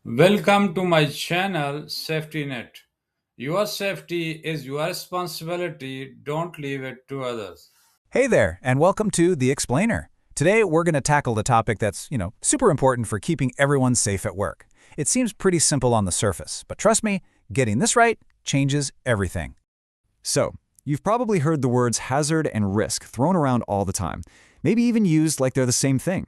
Welcome to my channel Safety Net. Your safety is your responsibility. Don't leave it to others. Hey there, and welcome to The Explainer. Today, we're going to tackle the topic that's super important for keeping everyone safe at work. It seems pretty simple on the surface, but trust me, getting this right changes everything. So, you've probably heard the words hazard and risk thrown around all the time, maybe even used like they're the same thing.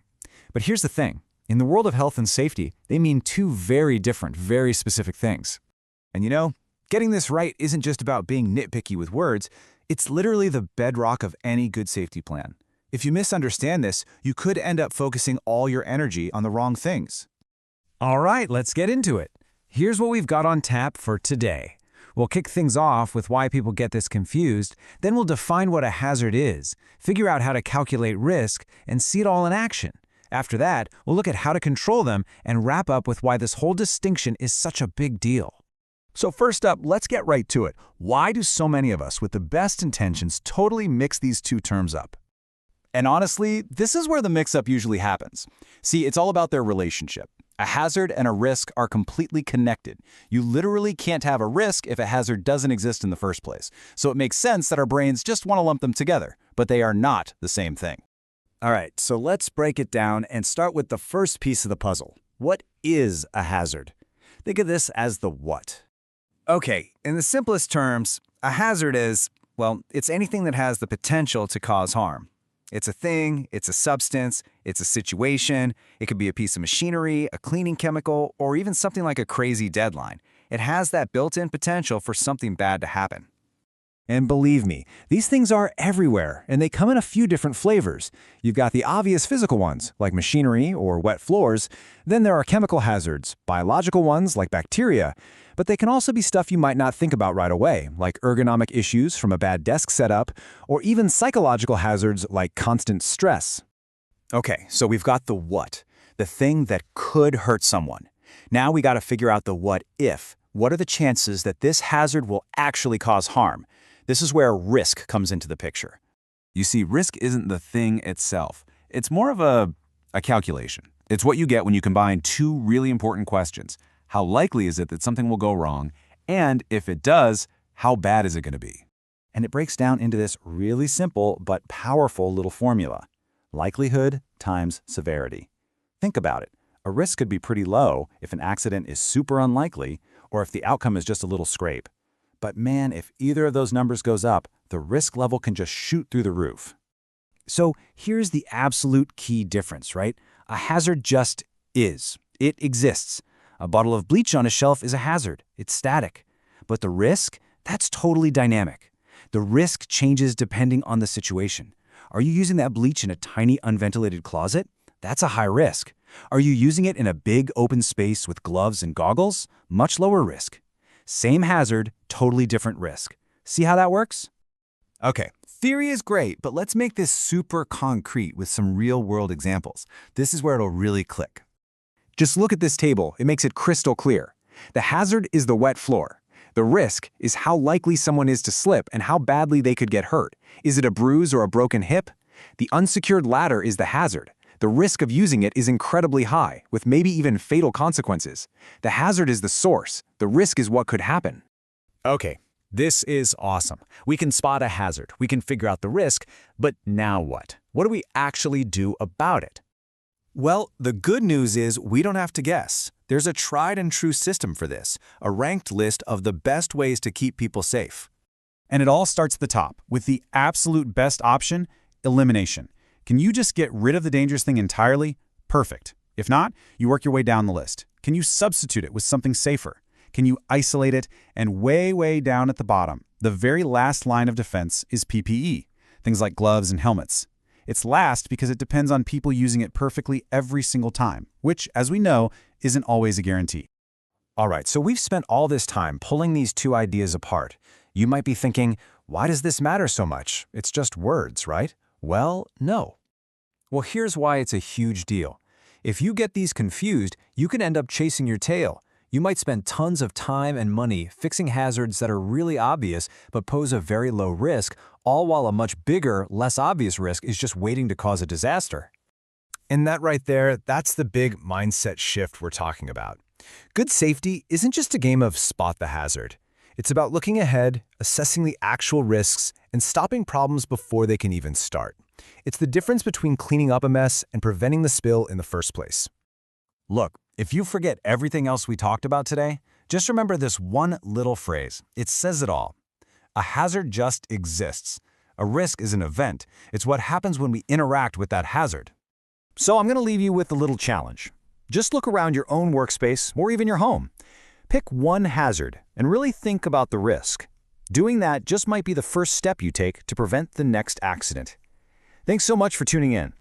But here's the thing. In the world of health and safety, they mean two very different, very specific things. And getting this right isn't just about being nitpicky with words, it's literally the bedrock of any good safety plan. If you misunderstand this, you could end up focusing all your energy on the wrong things. All right, let's get into it. Here's what we've got on tap for today. We'll kick things off with why people get this confused, then we'll define what a hazard is, figure out how to calculate risk, and see it all in action. After that, we'll look at how to control them and wrap up with why this whole distinction is such a big deal. So first up, let's get right to it. Why do so many of us with the best intentions totally mix these two terms up? And honestly, this is where the mix-up usually happens. See, it's all about their relationship. A hazard and a risk are completely connected. You literally can't have a risk if a hazard doesn't exist in the first place. So it makes sense that our brains just want to lump them together, but they are not the same thing. All right, so let's break it down and start with the first piece of the puzzle. What is a hazard? Think of this as the what. Okay, in the simplest terms, a hazard is, well, it's anything that has the potential to cause harm. It's a thing, it's a substance, it's a situation, it could be a piece of machinery, a cleaning chemical, or even something like a crazy deadline. It has that built-in potential for something bad to happen. And believe me, these things are everywhere, and they come in a few different flavors. You've got the obvious physical ones, like machinery or wet floors. Then there are chemical hazards, biological ones like bacteria. But they can also be stuff you might not think about right away, like ergonomic issues from a bad desk setup, or even psychological hazards like constant stress. Okay, so we've got the what, the thing that could hurt someone. Now we got to figure out the what if. What are the chances that this hazard will actually cause harm? This is where risk comes into the picture. You see, risk isn't the thing itself. It's more of a calculation. It's what you get when you combine two really important questions. How likely is it that something will go wrong? And if it does, how bad is it going to be? And it breaks down into this really simple but powerful little formula. Likelihood times severity. Think about it. A risk could be pretty low if an accident is super unlikely or if the outcome is just a little scrape. But man, if either of those numbers goes up, the risk level can just shoot through the roof. So here's the absolute key difference, right? A hazard just is. It exists. A bottle of bleach on a shelf is a hazard. It's static. But the risk, that's totally dynamic. The risk changes depending on the situation. Are you using that bleach in a tiny unventilated closet? That's a high risk. Are you using it in a big open space with gloves and goggles? Much lower risk. Same hazard, totally different risk. See how that works? Okay, theory is great, but let's make this super concrete with some real-world examples. This is where it'll really click. Just look at this table. It makes it crystal clear. The hazard is the wet floor. The risk is how likely someone is to slip and how badly they could get hurt. Is it a bruise or a broken hip? The unsecured ladder is the hazard. The risk of using it is incredibly high, with maybe even fatal consequences. The hazard is the source. The risk is what could happen. Okay, this is awesome. We can spot a hazard. We can figure out the risk, but now what? What do we actually do about it? Well, the good news is we don't have to guess. There's a tried and true system for this, a ranked list of the best ways to keep people safe. And it all starts at the top, with the absolute best option, elimination. Can you just get rid of the dangerous thing entirely? Perfect. If not, you work your way down the list. Can you substitute it with something safer? Can you isolate it? And way down at the bottom, the very last line of defense is PPE, things like gloves and helmets. It's last because it depends on people using it perfectly every single time, which, as we know, isn't always a guarantee. All right, so we've spent all this time pulling these two ideas apart. You might be thinking, why does this matter so much? It's just words, right? Well, no. Well, here's why it's a huge deal. If you get these confused, you can end up chasing your tail. You might spend tons of time and money fixing hazards that are really obvious but pose a very low risk, all while a much bigger, less obvious risk is just waiting to cause a disaster. And that right there, that's the big mindset shift we're talking about. Good safety isn't just a game of spot the hazard. It's about looking ahead, assessing the actual risks, and stopping problems before they can even start. It's the difference between cleaning up a mess and preventing the spill in the first place. Look, if you forget everything else we talked about today, just remember this one little phrase. It says it all. A hazard just exists. A risk is an event. It's what happens when we interact with that hazard. So I'm going to leave you with a little challenge. Just look around your own workspace or even your home. Pick one hazard and really think about the risk. Doing that just might be the first step you take to prevent the next accident. Thanks so much for tuning in.